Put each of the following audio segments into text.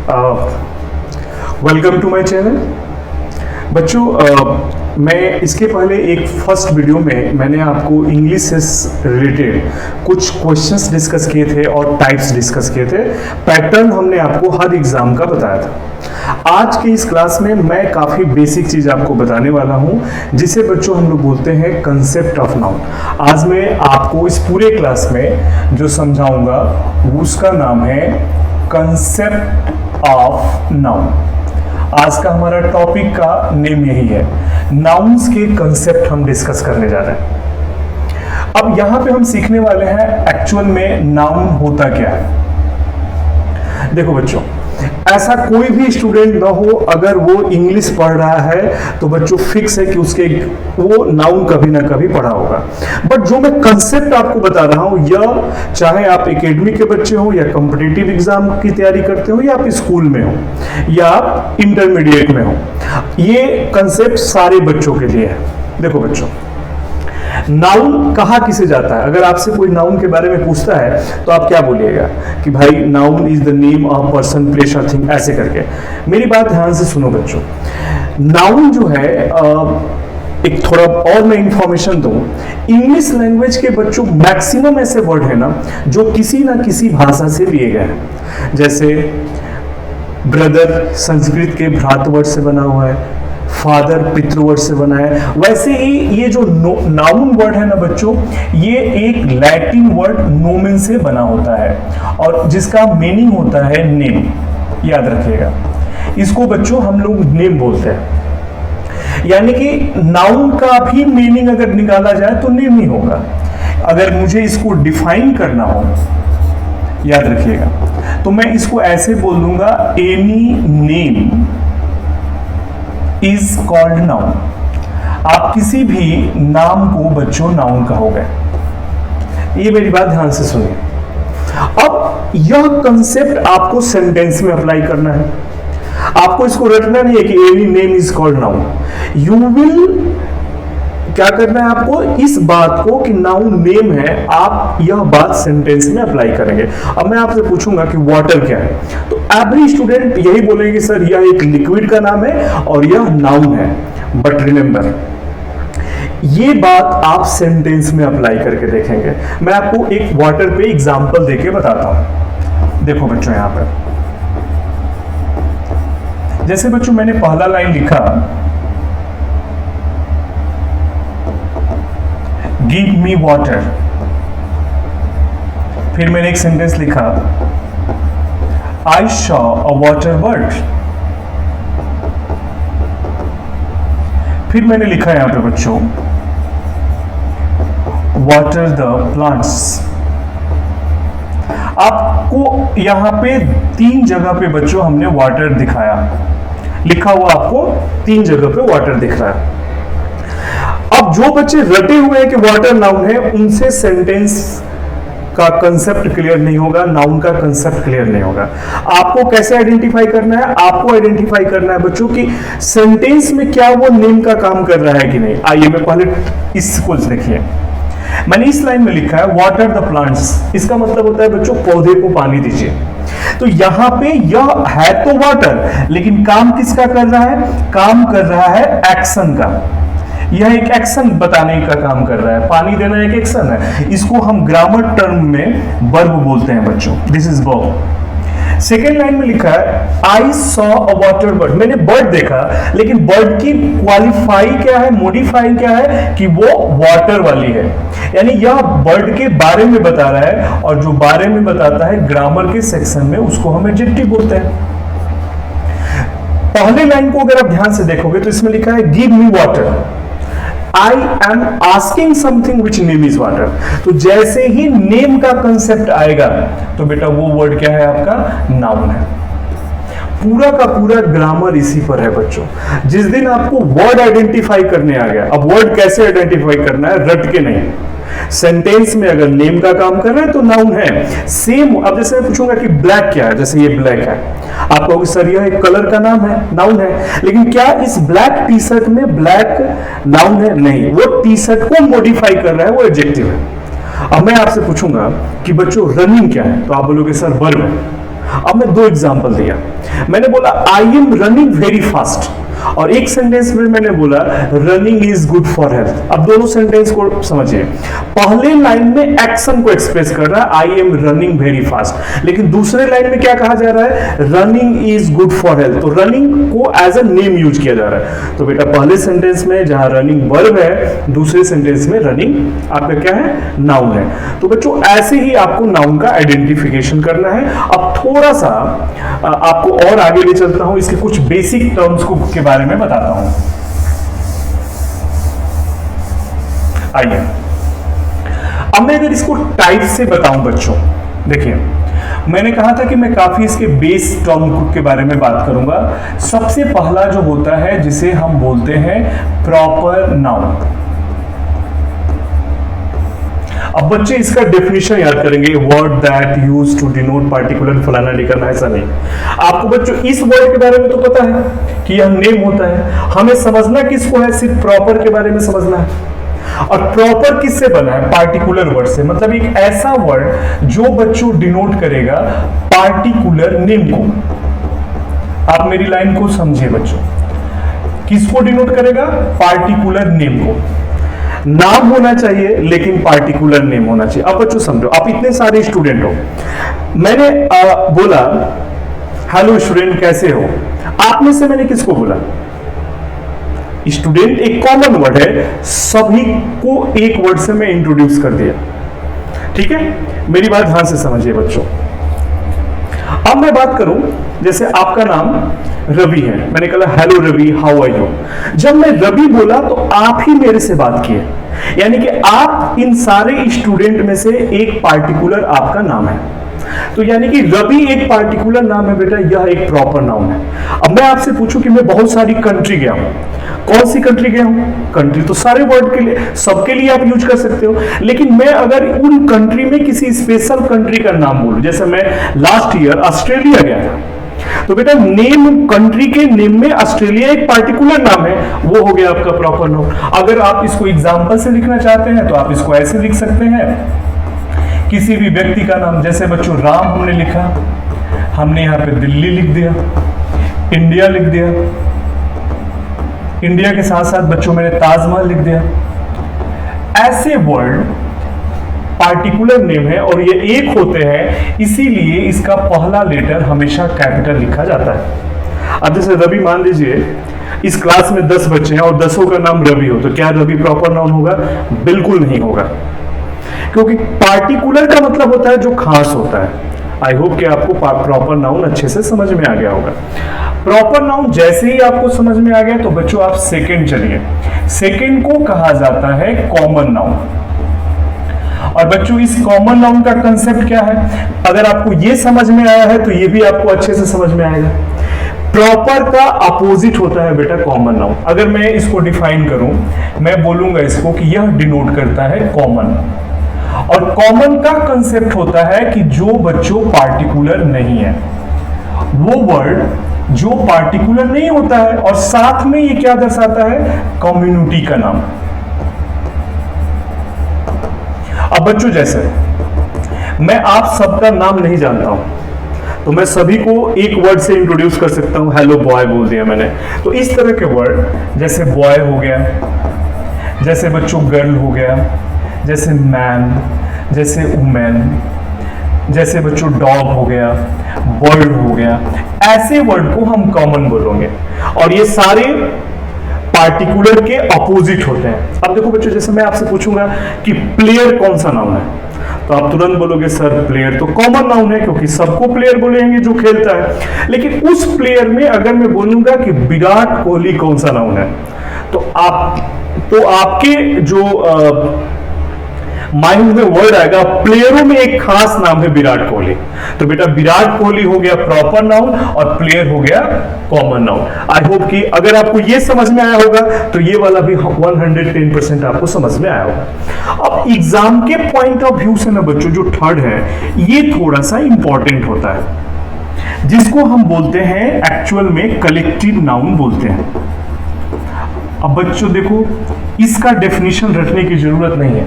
Welcome to my channel. बच्चों, मैं इसके पहले एक फर्स्ट वीडियो में मैंने आपको इंग्लिश से रिलेटेड कुछ क्वेश्चंस डिस्कस किए थे और टाइप्स डिस्कस किए थे। पैटर्न हमने आपको हर एग्जाम का बताया था। आज की इस क्लास में मैं काफ़ी बेसिक चीज़ आपको बताने वाला हूं, जिसे बच्चों हम लोग बोलते हैं कंसेप्ट ऑफ नाउन। आज मैं आपको इस पूरे क्लास में जो समझाऊंगा उसका नाम है कंसेप्ट ऑफ नाउन। आज का हमारा टॉपिक का नेम यही है, नाउन्स के कंसेप्ट हम डिस्कस करने जा रहे हैं। अब यहां पे हम सीखने वाले हैं एक्चुअल में नाउन होता क्या है। देखो बच्चों, ऐसा कोई भी स्टूडेंट ना हो, अगर वो इंग्लिश पढ़ रहा है तो बच्चों फिक्स है कि उसके वो नाउन कभी ना कभी पढ़ा होगा। बट जो मैं कंसेप्ट आपको बता रहा हूं, यह चाहे आप एकेडमिक के बच्चे हो या कॉम्पिटिटिव एग्जाम की तैयारी करते हो या आप स्कूल में हो या आप इंटरमीडिएट में हो, ये कंसेप्ट सारे बच्चों के लिए है। देखो बच्चों, नाउन कहा किसे जाता है? अगर आपसे कोई नाउन के बारे में पूछता है तो आप क्या बोलिएगा कि भाई noun is the name of person, place और थिंग, ऐसे करके। मेरी बात ध्यान से सुनो बच्चों। नाउन जो है, एक थोड़ा और मैं इंफॉर्मेशन दूं, इंग्लिश लैंग्वेज के बच्चों मैक्सिमम ऐसे वर्ड है ना जो किसी ना किसी भाषा से लिए गए हैं। जैसे ब्रदर संस्कृत के भ्रात वर्ड से बना हुआ है, फादर पितृवर्ड से बना है। वैसे ही ये जो नाउन वर्ड है ना बच्चों, ये एक लैटिन वर्ड नोमेन से बना होता है और जिसका मीनिंग होता है नेम। याद रखिएगा, इसको बच्चों हम लोग नेम बोलते हैं। यानी कि नाउन का भी मीनिंग अगर निकाला जाए तो नेम ही होगा। अगर मुझे इसको डिफाइन करना हो, याद रखिएगा, तो मैं इसको ऐसे बोल दूंगा, any name is called noun. आप किसी भी नाम को बच्चों नाउन कहोगे। ये मेरी बात ध्यान से सुनिए। अब यह कंसेप्ट आपको सेंटेंस में अप्लाई करना है। आपको इसको रटना नहीं है कि any name is called noun. You will क्या करना है आपको, इस बात को कि नाउन नेम है, आप यह बात सेंटेंस में अप्लाई करेंगे। अब मैं आपसे पूछूंगा कि वाटर क्या है, तो एवरी स्टूडेंट यही बोलेंगे सर यह एक लिक्विड का नाम है और यह नाउन है। बट रिमेंबर, ये बात आप सेंटेंस में अप्लाई करके देखेंगे। मैं आपको एक वाटर पे एग्जांपल देके बताता हूं। देखो बच्चों, यहां पर जैसे बच्चों मैंने पहला लाइन लिखा, गिव मी वाटर। फिर मैंने एक सेंटेंस लिखा, I saw a water bird. फिर मैंने लिखा यहां पे बच्चों, वाटर द प्लांट्स। आपको यहां पे 3 जगह पे बच्चों हमने वाटर दिखाया, लिखा हुआ आपको 3 जगह पे वाटर दिख रहा है। अब जो बच्चे रटे हुए हैं कि वाटर नाउन है, उनसे सेंटेंस का कंसेप्ट क्लियर नहीं होगा, नाउन का कंसेप्ट क्लियर नहीं होगा। आपको कैसे आइडेंटिफाई करना है? आपको आइडेंटिफाई करना है बच्चों कि सेंटेंस में क्या वो नेम का काम कर रहा है कि नहीं। आइए मैं पहले इसको देखिए। मैंने इस लाइन में लिखा है वाटर द प्लांट्स। इसका मतलब होता है बच्चों पौधे को पानी दीजिए। तो यहां पे यह है तो वाटर, लेकिन काम किसका कर रहा है? काम कर रहा है एक्शन का। यह एक एक्शन बताने का काम कर रहा है। पानी देना एक एक्शन है। इसको हम ग्रामर टर्म में वर्ब बोलते हैं बच्चों। This is verb. Second line में लिखा है, I saw a water bird. मैंने बर्ड देखा, लेकिन बर्ड की क्वालिफाई क्या है, मॉडिफाई क्या है कि वो वाटर वाली है। यानी यह बर्ड के बारे में बता रहा है, और जो बारे में बताता है ग्रामर के सेक्शन में उसको हम एडजेक्टिव बोलते हैं। पहले लाइन को अगर आप ध्यान से देखोगे तो इसमें लिखा है, give me water. I am asking something which name is water। तो जैसे ही नेम का कंसेप्ट आएगा तो बेटा वो वर्ड क्या है आपका? नाउन है। पूरा का पूरा ग्रामर इसी पर है बच्चों। जिस दिन आपको वर्ड आइडेंटिफाई करने आ गया, अब वर्ड कैसे आइडेंटिफाई करना है, रट के नहीं। सेंटेंस में अगर नेम का काम कर रहा है तो नाउन है। सेम, अब जैसे मैं पूछूंगा कि ब्लैक क्या है, जैसे ये ब्लैक है, आप कहोगे सर यह एक कलर का नाम है, नाउन है। लेकिन क्या इस ब्लैक टी शर्ट में ब्लैक नाउन है? नहीं, वो टी शर्ट को मॉडिफाई कर रहा है, वो एडजेक्टिव है। अब मैं आपसे पूछूंगा कि बच्चों रनिंग क्या है, तो आप बोलोगे सर वर्ब है। अब मैं 2 एग्जांपल दिया। मैंने बोला I am running very fast, और एक सेंटेंस में मैंने बोला running is good for health. अब दोनों सेंटेंस को समझिए। पहले लाइन में एक्शन को एक्सप्रेस कर रहा है I am running very fast, लेकिन दूसरे लाइन में क्या कहा जा रहा है, running is good for health. तो रनिंग को एज अ नेम यूज किया जा रहा है। तो बेटा पहले सेंटेंस में जहां रनिंग वर्ब है, दूसरे सेंटेंस में रनिंग आपका क्या है, नाउन है। तो बच्चों ऐसे ही आपको नाउन का आइडेंटिफिकेशन करना है। अब थोड़ा सा आपको और आगे ले चलता हूं, इसके कुछ बेसिक टर्म्स को के बारे में बताता हूं। आइए, अब मैं अगर इसको टाइप से बताऊं बच्चों, देखिए मैंने कहा था कि मैं काफी इसके बेस टर्म के बारे में बात करूंगा। सबसे पहला जो होता है जिसे हम बोलते हैं प्रॉपर नाउन। अब बच्चे इसका डेफिनेशन याद करेंगे, word that use to denote particular फलाना ठिकाना, ऐसा नहीं। आपको बच्चों इस वर्ड के बारे में तो पता है कि यह नेम होता है, हमें समझना किसको है, सिर्फ प्रॉपर के बारे में समझना है। और प्रॉपर किससे बना है, पार्टिकुलर वर्ड से, मतलब एक ऐसा वर्ड जो बच्चों डिनोट करेगा पार्टिकुलर नेम को। आप मेरी लाइन को समझिए बच्चों, किसको डिनोट करेगा, पार्टिकुलर नेम को। नाम होना चाहिए लेकिन पार्टिकुलर नेम होना चाहिए। अब बच्चों समझो, आप इतने सारे स्टूडेंट हो, मैंने बोला हेलो स्टूडेंट कैसे हो, आप में से मैंने किसको बोला, स्टूडेंट एक कॉमन वर्ड है, सभी को एक वर्ड से मैं इंट्रोड्यूस कर दिया। ठीक है, मेरी बात ध्यान से समझिए बच्चों। अब मैं बात करूं, जैसे आपका नाम रवि है, मैंने कहा hello Ravi how are you. जब मैं रवि बोला तो आप ही मेरे से बात किए, यानी कि आप इन सारे स्टूडेंट में से एक पार्टिकुलर आपका नाम है। तो यानी कि रवि एक पार्टिकुलर नाम है बेटा, यह एक प्रॉपर नाउन है। अब मैं आपसे पूछूं कि मैं बहुत सारी कंट्री गया हूं, कौन सी कंट्री गया हूं, कंट्री तो सारे वर्ड के लिए, सबके लिए आप यूज कर सकते हो, लेकिन मैं अगर उन कंट्री में किसी स्पेशल कंट्री का नाम बोलूं, जैसे मैं लास्ट ईयर ऑस्ट्रेलिया गया था, तो बेटा नेम, कंट्री के नेम में ऑस्ट्रेलिया एक पार्टिकुलर नाम है, वो हो गया आपका प्रॉपर नाउन। अगर आप इसको एग्जांपल से लिखना चाहते हैं तो आप इसको ऐसे लिख सकते हैं, किसी भी व्यक्ति का नाम, जैसे बच्चों राम हमने लिखा, हमने यहां पे दिल्ली लिख दिया, इंडिया लिख दिया, इंडिया के साथ साथ बच्चों मैंने ताजमहल लिख दिया। ऐसे वर्ड पार्टिकुलर नेम है और ये एक होते हैं, इसीलिए इसका पहला लेटर हमेशा कैपिटल लिखा जाता है। अब जैसे रवि, मान लीजिए इस क्लास में 10 बच्चे हैं और 10 का नाम रवि हो, तो क्या रवि प्रॉपर नाउन होगा? बिल्कुल नहीं होगा, क्योंकि पार्टिकुलर का मतलब होता है जो खास होता है। आई होप कि आपको प्रॉपर नाउन अच्छे से समझ में आ गया होगा। प्रॉपर नाउन जैसे ही आपको समझ में आ गया तो बच्चों आप सेकंड चलिए। सेकंड को कहा जाता है कॉमन नाउन। और बच्चों इस कॉमन नाउन का कंसेप्ट क्या है, अगर आपको ये समझ में आया है तो ये भी आपको अच्छे से समझ में आएगा। प्रॉपर का अपोजिट होता है बेटा कॉमन नाउन। अगर मैं इसको डिफाइन करूं, मैं बोलूंगा इसको कि यह डिनोट करता है कॉमन, और कॉमन का कंसेप्ट होता है कि जो बच्चों पार्टिकुलर नहीं है, वो वर्ड जो पार्टिकुलर नहीं होता है, और साथ में ये क्या दर्शाता है, कम्युनिटी का नाम। अब बच्चों जैसे मैं आप सबका नाम नहीं जानता हूं, तो मैं सभी को एक वर्ड से इंट्रोड्यूस कर सकता हूं, हेलो बॉय बोल दिया मैंने। तो इस तरह के वर्ड जैसे बॉय हो गया, जैसे बच्चों गर्ल हो गया, जैसे मैन, जैसे वुमेन, जैसे बच्चों डॉग हो गया, बर्ड हो गया, ऐसे वर्ड को हम कॉमन बोलेंगे, और ये सारे पार्टिकुलर के अपोजिट होते हैं। अब देखो बच्चों, जैसे मैं आपसे पूछूंगा कि प्लेयर कौन सा नाउन है, तो आप तुरंत बोलोगे सर प्लेयर तो कॉमन नाउन है, क्योंकि सबको प्लेयर बोलेंगे जो खेलता है। लेकिन उस प्लेयर में अगर मैं बोलूंगा कि विराट कोहली कौन सा नाउन है, तो आपके जो माइंड में वर्ड आएगा, प्लेयरों में एक खास नाम है विराट कोहली। तो बेटा विराट कोहली हो गया प्रॉपर नाउन और प्लेयर हो गया कॉमन नाउन। आई होप कि अगर आपको ये समझ में आया होगा तो ये वाला भी 110% आपको समझ में आया होगा। अब एग्जाम के पॉइंट ऑफ व्यू से ना बच्चों, जो थर्ड है ये थोड़ा सा इंपॉर्टेंट होता है, जिसको हम बोलते हैं एक्चुअल में कलेक्टिव नाउन बोलते हैं। अब बच्चों देखो, इसका डेफिनेशन रटने की जरूरत नहीं है।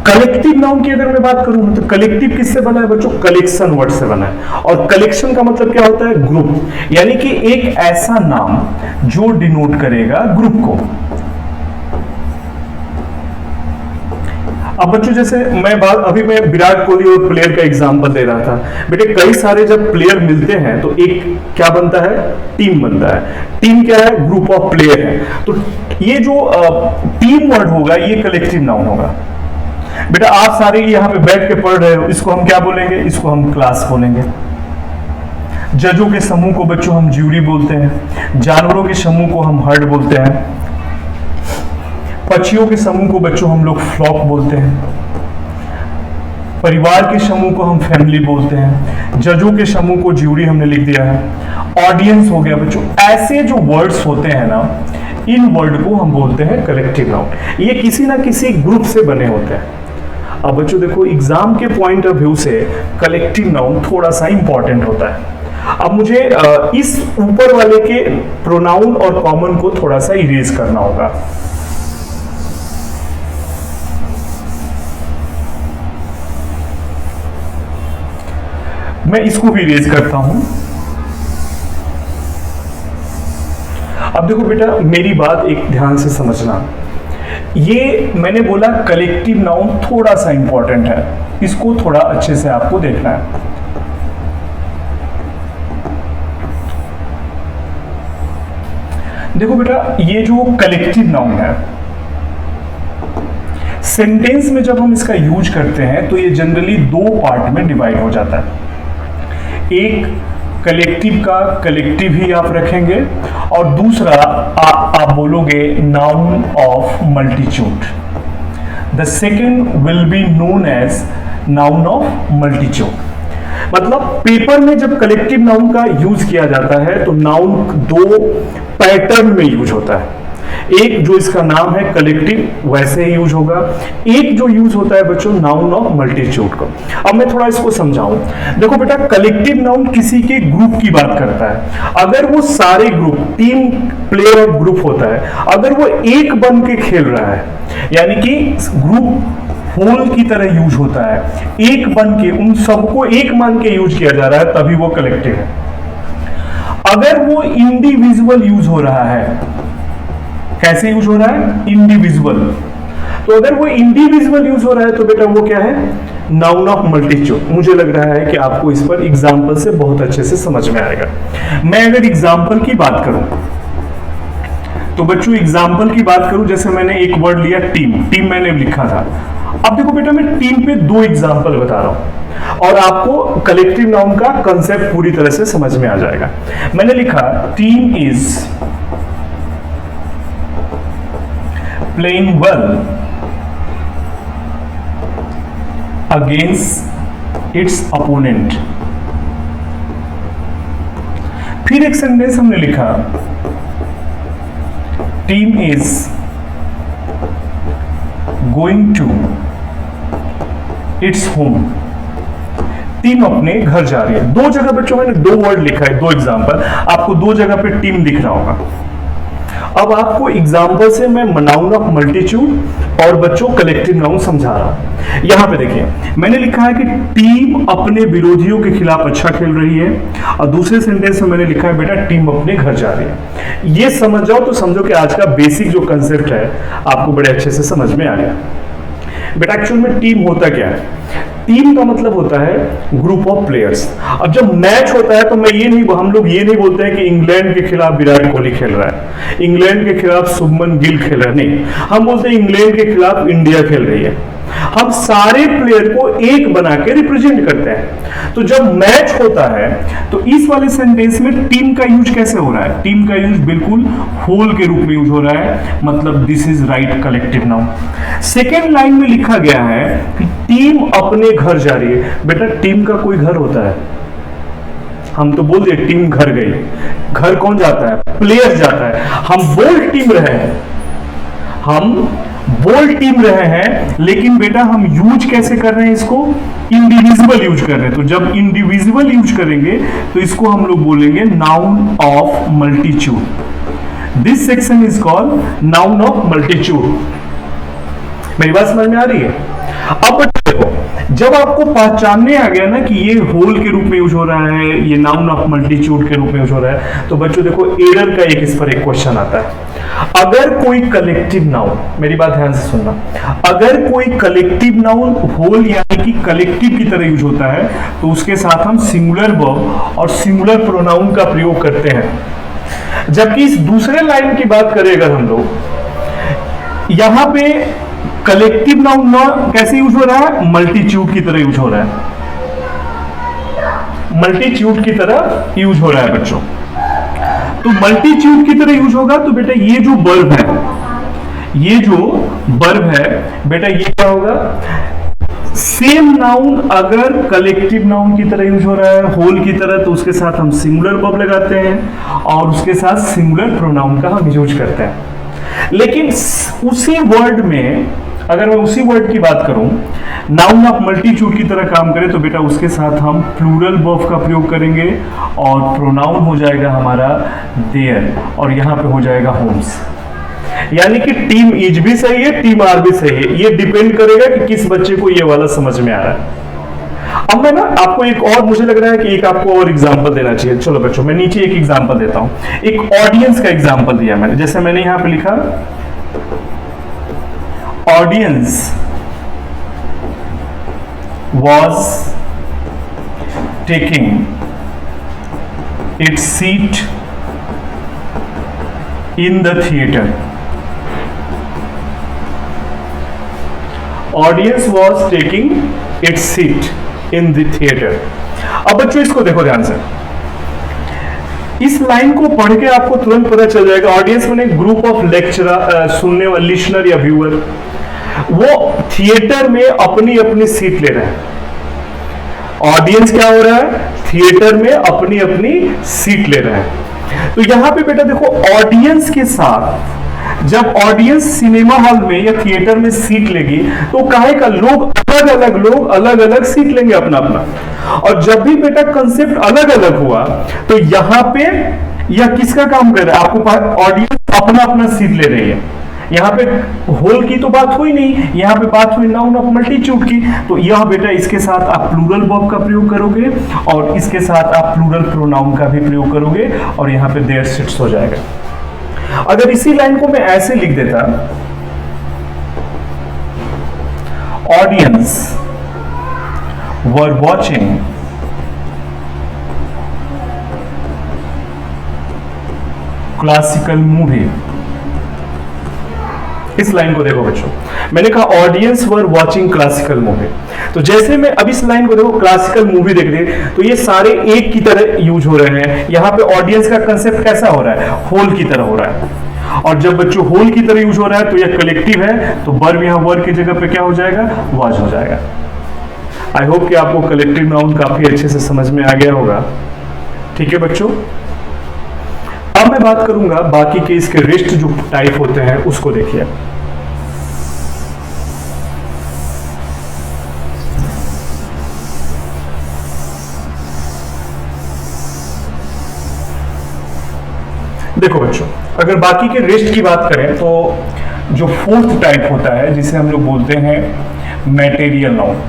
कलेक्टिव नाउन की अगर मैं बात करूं तो कलेक्टिव किससे बना है बच्चों? कलेक्शन वर्ड से बना है। और कलेक्शन का मतलब क्या होता है? ग्रुप, यानी कि एक ऐसा नाम जो डिनोट करेगा ग्रुप को। अब बच्चों जैसे अभी मैं विराट कोहली और प्लेयर का एग्जांपल दे रहा था। बेटे कई सारे जब प्लेयर मिलते हैं तो एक क्या बनता है? टीम बनता है। टीम क्या है? ग्रुप ऑफ प्लेयर है। तो ये जो टीम वर्ड होगा ये कलेक्टिव नाउन होगा। बेटा आप सारे यहाँ पे बैठ के पढ़ रहे हो, इसको हम क्या बोलेंगे? इसको हम क्लास बोलेंगे। जजों के समूह को बच्चों हम ज्यूरी बोलते हैं। जानवरों के समूह को हम हर्ड बोलते हैं। पक्षियों के समूह को बच्चों हम लोग फ्लॉक बोलते हैं। परिवार के समूह को हम फैमिली बोलते हैं। जजों के समूह को ज्यूरी हमने लिख दिया है। ऑडियंस हो गया बच्चों। ऐसे जो वर्ड्स होते हैं ना, इन वर्ड को हम बोलते हैं कलेक्टिव नाउन। ये किसी ना किसी ग्रुप से बने होते हैं। अब बच्चों देखो एग्जाम के पॉइंट ऑफ व्यू से कलेक्टिव नाउन थोड़ा सा इंपॉर्टेंट होता है। अब मुझे इस ऊपर वाले के प्रोनाउन और कॉमन को थोड़ा सा इरेज करना होगा। मैं इसको भी इरेज करता हूं। अब देखो बेटा मेरी बात एक ध्यान से समझना। ये मैंने बोला कलेक्टिव नाउन थोड़ा सा इंपॉर्टेंट है, इसको थोड़ा अच्छे से आपको देखना है। देखो बेटा ये जो कलेक्टिव नाउन है, सेंटेंस में जब हम इसका यूज करते हैं तो ये जनरली दो पार्ट में डिवाइड हो जाता है। एक कलेक्टिव का कलेक्टिव ही आप रखेंगे और दूसरा आप बोलोगे noun of multitude. The second will be known as noun of multitude. मतलब पेपर में जब कलेक्टिव नाउन का यूज किया जाता है तो नाउन दो पैटर्न में यूज होता है। एक जो इसका नाम है कलेक्टिव वैसे ही यूज होगा, एक जो यूज होता है बच्चों नाउन ऑफ मल्टीट्यूड का। अब मैं थोड़ा इसको समझाऊं। देखो बेटा कलेक्टिव नाउन किसी के ग्रुप की बात करता है। अगर वो सारे ग्रुप, टीम प्लेयर और ग्रुप होता है, अगर वो एक बन के खेल रहा है, यानी कि ग्रुप होल की तरह यूज होता है, एक बन के उन सबको एक मान के यूज किया जा रहा है, तभी वो कलेक्टिव है। अगर वो इंडिविजुअल यूज हो रहा है, कैसे यूज हो रहा है? इंडिविजुअल। तो अगर वो इंडिविजुअल यूज हो रहा है तो बेटा वो क्या है? Noun of multitude. मुझे लग रहा है कि आपको इस पर एग्जाम्पल से बहुत अच्छे से समझ में आएगा। मैं अगर एग्जाम्पल की बात करूं तो बच्चों एग्जाम्पल की बात करूं, जैसे मैंने एक वर्ड लिया टीम, टीम मैंने लिखा था। अब देखो बेटा मैं टीम पे दो एग्जाम्पल बता रहा हूं और आपको कलेक्टिव नाउन का कंसेप्ट पूरी तरह से समझ में आ जाएगा। मैंने लिखा team is playing well against its opponent। फिर एक सेंटेंस हमने लिखा team is going to its home. Team अपने घर जा रही है। दो जगह बच्चों मैंने दो वर्ड लिखा है, दो एग्जाम्पल, आपको दो जगह पे टीम दिख रहा होगा। अब आपको एग्जाम्पल से मैं नाउन ऑफ मल्टीट्यूड और बच्चों कलेक्टिव नाउन समझा रहा हूं। यहां पे देखिए मैंने लिखा है कि टीम अपने विरोधियों के खिलाफ अच्छा खेल रही है, और दूसरे सेंटेंस में मैंने लिखा है बेटा टीम अपने घर जा रही है। ये समझ जाओ तो समझो कि आज का बेसिक जो कंसेप्ट है आपको बड़े अच्छे से समझ में आ गया। बेटा एक्चुअल में टीम होता क्या है? टीम का मतलब होता है ग्रुप ऑफ प्लेयर्स। अब जब मैच होता है तो हम लोग ये नहीं बोलते हैं कि इंग्लैंड के खिलाफ विराट कोहली खेल रहा है, इंग्लैंड के खिलाफ शुभमन गिल खेल रहा है, नहीं, हम बोलते हैं इंग्लैंड के खिलाफ इंडिया खेल रही है। हम सारे प्लेयर को एक बना के रिप्रेजेंट करते हैं। तो जब मैच होता है तो इस वाले सेंटेंस में टीम का यूज कैसे हो रहा है? टीम का यूज बिल्कुल होल के रूप में यूज हो रहा है, मतलब this is right collective noun. Second line में लिखा गया है कि टीम अपने घर जा रही है। बेटा टीम का कोई घर होता है? हम तो बोल दिए टीम घर गई। घर कौन जाता है? प्लेयर जाता है। हम बोल टीम रहे हैं, हम बोल टीम रहे हैं, लेकिन बेटा हम यूज कैसे कर रहे हैं इसको? इंडिविजुअल यूज कर रहे हैं। तो जब इंडिविजुअल यूज करेंगे तो इसको हम लोग बोलेंगे noun of multitude. This section is called noun of multitude. मेरी बात समझ में आ रही है? अब देखो, जब आपको पहचानने आ गया ना कि ये होल के रूप में यूज हो रहा है, ये नाउन ऑफ मल्टीट्यूड के रूप में यूज हो रहा है, तो बच्चों देखो एरर का इस पर एक क्वेश्चन आता है। अगर कोई कलेक्टिव नाउन, मेरी बात ध्यान से सुनना, अगर कोई कलेक्टिव नाउन होल यानी कि कलेक्टिव की तरह यूज होता है तो उसके साथ हम सिंगुलर वर्ब और सिंगुलर प्रोनाउन का प्रयोग करते हैं। जबकि इस दूसरे लाइन की बात करें अगर हम लोग, यहां पे कलेक्टिव नाउन ना कैसे यूज हो रहा है, मल्टीट्यूड की तरह यूज हो रहा है, मल्टीट्यूड की तरह यूज हो रहा है बच्चों। तो मल्टीट्यूड की तरह यूज होगा तो बेटा ये जो वर्ब है, ये जो वर्ब है बेटा ये क्या होगा, सेम नाउन अगर कलेक्टिव नाउन की तरह यूज हो रहा है, होल की तरह, तो उसके साथ हम सिंगुलर वर्ब लगाते हैं और उसके साथ सिंगुलर प्रोनाउन का हम यूज करते हैं। लेकिन उसी वर्ड में अगर मैं उसी वर्ड की बात करूं, नाउन ऑफ मल्टीट्यूड की तरह काम करे, तो बेटा उसके साथ हम प्लूरल वर्ब का प्रयोग करेंगे और प्रोनाउन हो जाएगा हमारा देयर और यहां पे हो जाएगा होम्स। यानी कि टीम इज भी सही है, टीम आर भी सही है, ये डिपेंड करेगा कि किस बच्चे को ये वाला समझ में आ रहा है। अब मैं ना आपको एक और, मुझे लग रहा है कि एक आपको और एग्जांपल देना चाहिए। चलो बच्चों, मैं नीचे एक एग्जांपल देता हूं। एक ऑडियंस का एग्जांपल दिया मैंने, जैसे मैंने यहां पे लिखा audience was taking its seat in the theater. Audience was taking its seat in the theater. अब बच्चों इसको देखो ध्यान से, इस लाइन को पढ़ के आपको तुरंत पता चल जाएगा। ऑडियंस में ग्रुप ऑफ लेक्चरर, सुनने वाले, लिसनर या व्यूअर, वो थिएटर में अपनी अपनी सीट ले रहे हैं। ऑडियंस क्या हो रहा है, थिएटर में अपनी अपनी सीट ले रहे हैं। तो यहां पे बेटा देखो, ऑडियंस के साथ जब ऑडियंस सिनेमा हॉल में या थिएटर में सीट लेगी तो काहे का लोग अलग अलग सीट लेंगे अपना अपना। और जब भी बेटा कंसेप्ट अलग अलग हुआ तो यहां पे यह किसका काम कर रहा है, आपको ऑडियंस अपना अपना सीट ले रही है। यहां पे होल की तो बात हुई नहीं, यहां पे बात हुई नाउन ऑफ मल्टीट्यूड की। तो यह बेटा इसके साथ आप प्लूरल वर्ब का प्रयोग करोगे और इसके साथ आप प्लूरल प्रोनाउन का भी प्रयोग करोगे और यहां पे देयर सिट्स हो जाएगा। अगर इसी लाइन को मैं ऐसे लिख देता, audience were watching classical movie. इस लाइन को देखो बच्चों, मैंने कहा audience were watching classical movie. तो जैसे मैं अब इस लाइन को देखो, क्लासिकल मूवी देख रहे हैं, तो ये सारे एक की तरह यूज हो रहे हैं। यहां पे ऑडियंस का कंसेप्ट कैसा हो रहा है, होल की तरह हो रहा है। और जब बच्चों होल की तरह यूज हो रहा है तो यह कलेक्टिव है, तो वर्ब यहां वर्ब की जगह पे क्या हो जाएगा, वॉच हो जाएगा। आई होप कि आपको कलेक्टिव नाउन काफी अच्छे से समझ में आ गया होगा। ठीक है बच्चों, अब मैं बात करूंगा बाकी के इसके रेस्ट जो टाइप होते हैं उसको देखिए। देखो बच्चों, अगर बाकी के रेस्ट की बात करें तो जो फोर्थ टाइप होता है जिसे हम लोग बोलते हैं मैटेरियल नाउन।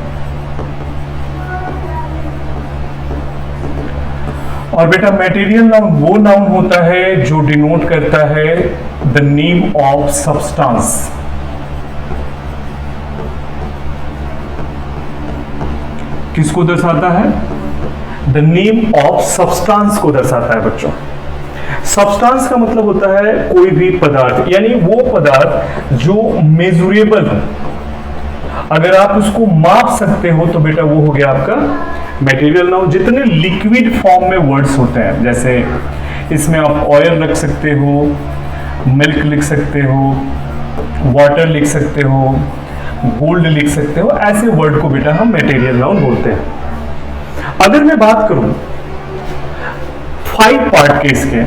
और बेटा मैटेरियल नाउन वो नाउन होता है जो डिनोट करता है द नेम ऑफ सब्सटेंस। किसको दर्शाता है, द नेम ऑफ सब्सटेंस को दर्शाता है बच्चों। सब्सटेंस का मतलब होता है कोई भी पदार्थ, यानी वो पदार्थ जो मेजरेबल हो, अगर आप उसको माप सकते हो तो बेटा वो हो गया आपका मटेरियल नाउन। जितने लिक्विड फॉर्म में वर्ड्स होते हैं, जैसे इसमें आप ऑयल रख सकते हो, मिल्क लिख सकते हो, वाटर लिख सकते हो, गोल्ड लिख सकते हो, ऐसे वर्ड को बेटा हम मटेरियल नाउन बोलते हैं। अगर मैं बात करूं 5 पार्ट के इसके,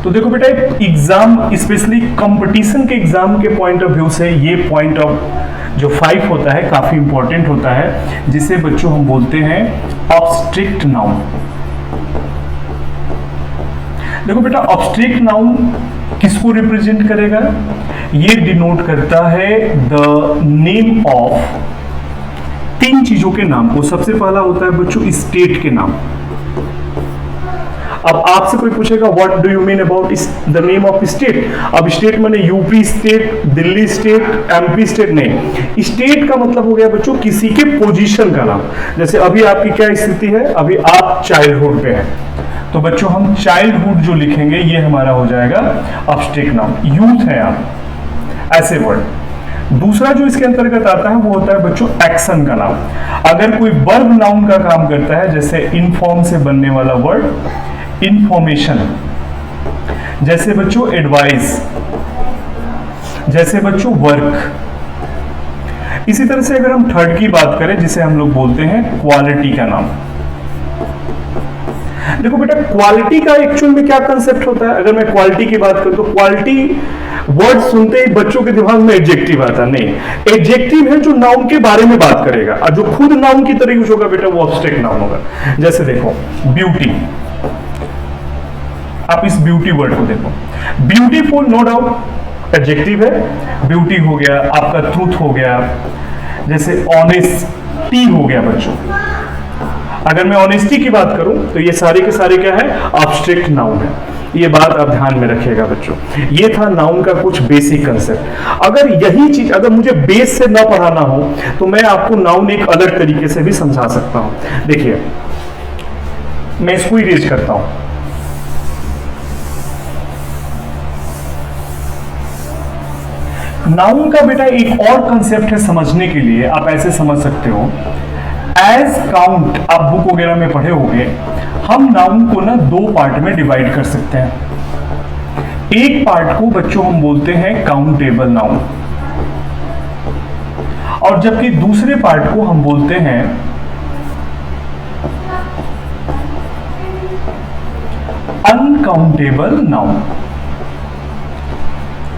तो देखो बेटा एग्जाम, स्पेशली कंपटीशन के एग्जाम के पॉइंट ऑफ व्यू से ये पॉइंट ऑफ जो 5 होता है काफी इंपॉर्टेंट होता है, जिसे बच्चों हम बोलते हैं ऑब्स्ट्रैक्ट नाउन। देखो बेटा ऑब्स्ट्रैक्ट नाउन किसको रिप्रेजेंट करेगा? ये डिनोट करता है द नेम ऑफ तीन चीजों के नाम को। सबसे पहला होता है बच्चों स्टेट के नाम। अब आपसे कोई पूछेगा what do you mean about the name of state? अब स्टेट माने UP state, Delhi state, MP state नहीं। स्टेट का मतलब हो गया बच्चों किसी के पोजीशन का नाम। जैसे अभी आपकी क्या स्थिति है? अभी आप चाइल्डहुड पे हैं, तो बच्चों हम चाइल्डहुड जो लिखेंगे ये हमारा हो जाएगा अब्स्ट्रैक्ट नाउन। यूथ है आप, ऐसे वर्ड। दूसरा जो इसके अंतर्गत आता है वो होता है बच्चों एक्शन का नाम। अगर कोई वर्ब नाउन का काम करता है, जैसे इनफॉर्म से बनने वाला वर्ड इंफॉर्मेशन, जैसे बच्चों एडवाइस, जैसे बच्चों वर्क। इसी तरह से अगर हम थर्ड की बात करें जिसे हम लोग बोलते हैं क्वालिटी का नाम। देखो बेटा क्वालिटी का एक्चुअल में क्या कंसेप्ट होता है? अगर मैं क्वालिटी की बात करूं तो क्वालिटी वर्ड सुनते ही बच्चों के दिमाग में एडजेक्टिव आता नहीं। एडजेक्टिव है जो नाउन के बारे में बात करेगा, और जो खुद नाउन की तरह यूज होगा बेटा वो अब्स्ट्रैक्ट नाउन होगा। जैसे देखो ब्यूटी, आप इस ब्यूटी वर्ड को देखो, ब्यूटीफुल नो डाउट एडजेक्टिव है, ब्यूटी हो गया, आपका ट्रूथ हो गया, जैसे ऑनेस्टी हो गया बच्चों। अगर मैं ऑनेस्टी की बात करूं तो ये सारे के सारे क्या है? अब्स्ट्रैक्ट नाउन है। ये बात आप ध्यान में रखिएगा बच्चों। ये था नाउन का कुछ बेसिक कंसेप्ट। अगर यही चीज अगर मुझे बेस से ना पढ़ाना हो तो मैं आपको नाउन एक अलग तरीके से भी समझा सकता हूं। देखिए मैं इसको इरेज करता हूं। नाउन का बेटा एक और कंसेप्ट है समझने के लिए, आप ऐसे समझ सकते हो। एज काउंट आप बुक वगैरह में पढ़े होंगे, हम नाउन को ना दो पार्ट में डिवाइड कर सकते हैं। एक पार्ट को बच्चों हम बोलते हैं काउंटेबल नाउन, और जबकि दूसरे पार्ट को हम बोलते हैं अनकाउंटेबल नाउन।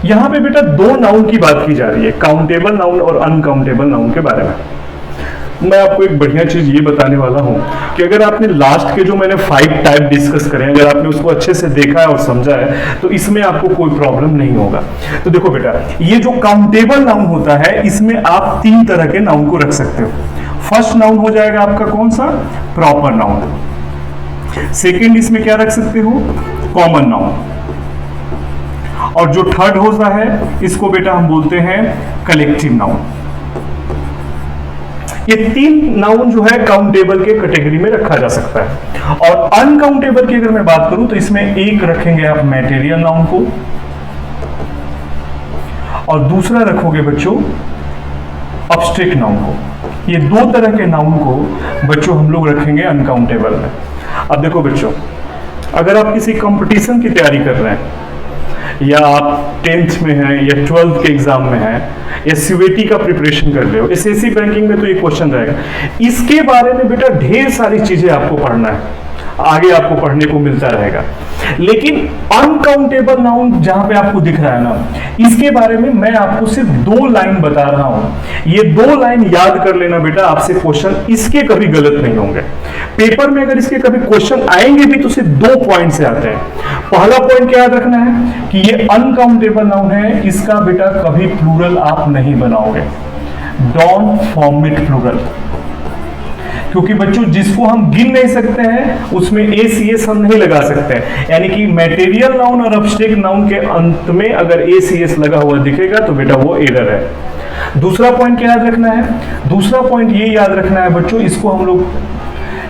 यहां पे बेटा दो नाउन की बात की जा रही है, काउंटेबल नाउन और अनकाउंटेबल नाउन के बारे में। मैं आपको एक बढ़िया चीज ये बताने वाला हूं कि अगर आपने लास्ट के जो मैंने 5 टाइप डिस्कस करे, अगर आपने उसको अच्छे से देखा है और समझा है तो इसमें आपको कोई प्रॉब्लम नहीं होगा। तो देखो बेटा ये जो काउंटेबल नाउन होता है इसमें आप 3 तरह के नाउन को रख सकते हो। फर्स्ट नाउन हो जाएगा आपका कौन सा? Proper noun. सेकेंड इसमें क्या रख सकते हो? Common noun. और जो थर्ड होता है इसको बेटा हम बोलते हैं कलेक्टिव नाउन। ये 3 नाउन जो है काउंटेबल के कैटेगरी में रखा जा सकता है। और अनकाउंटेबल की अगर मैं बात करूं तो इसमें एक रखेंगे आप मैटेरियल नाउन को, और दूसरा रखोगे बच्चों अब्स्ट्रैक्ट नाउन को। ये 2 तरह के नाउन को बच्चों हम लोग रखेंगे अनकाउंटेबल में। अब देखो बच्चों अगर आप किसी कंपटीशन की तैयारी कर रहे हैं, या आप 10th में हैं या 12th के एग्जाम में हैं, या सीयूईटी का प्रिपरेशन कर रहे हो, एसएससी बैंकिंग में तो ये क्वेश्चन रहेगा। इसके बारे में बेटा ढेर सारी चीजें आपको पढ़ना है, आगे आपको पढ़ने को मिलता रहेगा। लेकिन अनकाउंटेबल नाउन जहां पे आपको दिख रहा है ना, इसके बारे में मैं आपको सिर्फ 2 लाइन बता रहा हूं। ये 2 लाइन याद कर लेना बेटा, आपसे क्वेश्चन इसके कभी गलत नहीं होंगे। पेपर में अगर इसके कभी क्वेश्चन आएंगे भी तो सिर्फ 2 पॉइंट से आते हैं। पहला पॉइंट क्या याद रखना है कि ये अनकाउंटेबल नाउन है, इसका बेटा कभी प्लूरल आप नहीं बनाओगे। डोंट फॉर्म इट प्लूरल, क्योंकि बच्चों जिसको हम गिन नहीं सकते हैं उसमें एसीएस हम नहीं लगा सकते हैं। यानी कि मटेरियल नाउन और अब्स्ट्रैक्ट नाउन के अंत में अगर एसीएस लगा हुआ दिखेगा तो बेटा वो एरर है। दूसरा पॉइंट क्या याद रखना है? दूसरा पॉइंट ये याद रखना है बच्चों, इसको हम लोग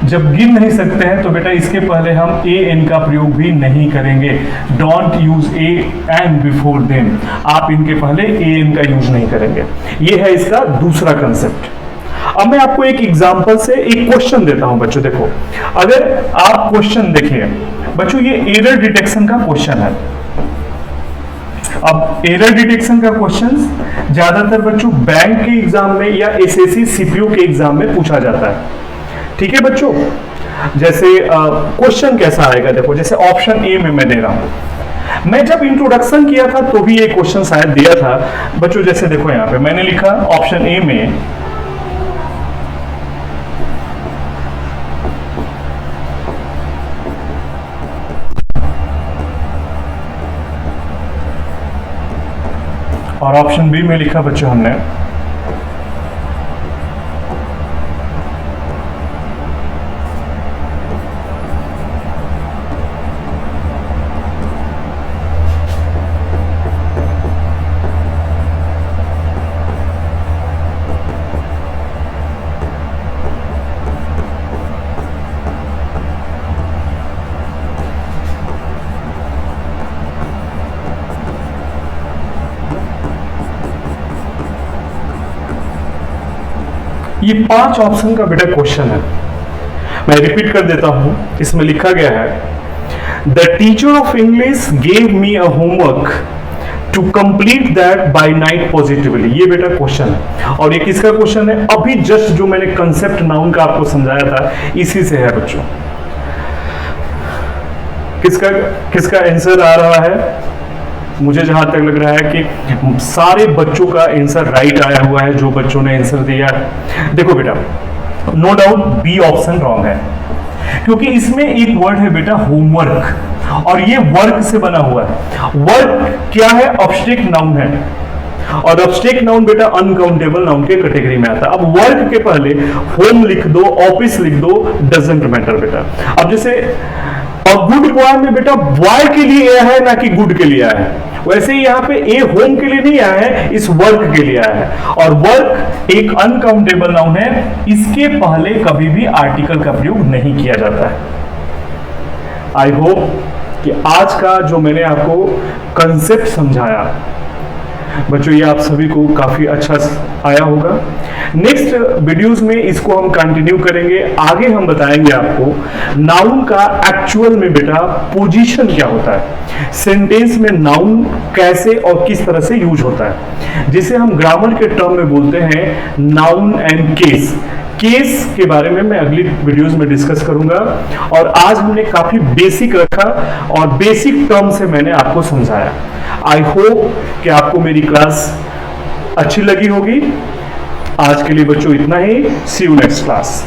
जब गिन नहीं सकते हैं तो बेटा इसके पहले हम ए एन का प्रयोग भी नहीं करेंगे। Don't use A an before them, आप इनके पहले ए एन का यूज नहीं करेंगे। ये है इसका दूसरा कंसेप्ट। अब मैं आपको एक एग्जांपल से एक क्वेश्चन देता हूं बच्चों। देखो अगर आप क्वेश्चन देखिए बच्चों, ये एरर डिटेक्शन का क्वेश्चन है। अब एरर डिटेक्शन का क्वेश्चन ज्यादातर बच्चों बैंक के एग्जाम में या एसएससी सीपीयू के एग्जाम में पूछा जाता है। ठीक है बच्चों, जैसे क्वेश्चन कैसा आएगा देखो, जैसे ऑप्शन ए में मैं दे रहा हूं। मैं जब इंट्रोडक्शन किया था तो भी ये क्वेश्चन शायद दिया था बच्चों। जैसे देखो यहां पे मैंने लिखा ऑप्शन ए में और ऑप्शन बी में लिखा बच्चों हमने ये 5 ऑप्शन का बेटा क्वेश्चन है। मैं रिपीट कर देता हूं, इसमें लिखा गया है the teacher of English gave me a homework to complete that by night positively. ये बेटा क्वेश्चन है और ये किसका क्वेश्चन है? अभी जस्ट जो मैंने कंसेप्ट नाउन का आपको समझाया था इसी से है बच्चों। किसका किसका आंसर आ रहा है? मुझे जहां तक लग रहा है कि सारे बच्चों का आंसर राइट आया हुआ है, जो बच्चों ने आंसर दिया है। देखो बेटा, no doubt B option wrong है, क्योंकि इसमें एक वर्ड है बेटा होमवर्क, और ये वर्क से बना हुआ है। वर्क क्या है? ऑब्जेक्ट नाउन है, और ऑब्जेक्ट नाउन बेटा अनकाउंटेबल नाउन के कैटेगरी में आता है। अब वर्क के पहले होम लिख दो, ऑफिस लिख दो, डजंट मैटर बेटा। अब जैसे गुड बॉय में बेटा बॉय के लिए आया है, ना कि गुड के लिए आया है, वैसे ही यहाँ पे ए होम के लिए नहीं आया है, इस वर्क के लिए आया है। और वर्क एक अनकाउंटेबल नाउन है, इसके पहले कभी भी आर्टिकल का प्रयोग नहीं किया जाता है। आई होप कि आज का जो मैंने आपको कंसेप्ट समझाया बच्चों, ये आप सभी को काफी अच्छा आया होगा। नेक्स्ट वीडियोस में इसको हम कंटिन्यू करेंगे। आगे हम बताएंगे आपको नाउन का एक्चुअल में बेटा पोजीशन क्या होता है, सेंटेंस में नाउन कैसे और किस तरह से यूज होता है, जिसे हम ग्रामर के टर्म में बोलते हैं नाउन एंड केस। केस के बारे में मैं अगली वीडियोस में डिस्कस करूंगा, और आज हमने काफी बेसिक रखा और बेसिक टर्म से मैंने आपको समझाया। आई होप कि आपको मेरी क्लास अच्छी लगी होगी। आज के लिए बच्चों इतना ही। सी यू नेक्स्ट क्लास।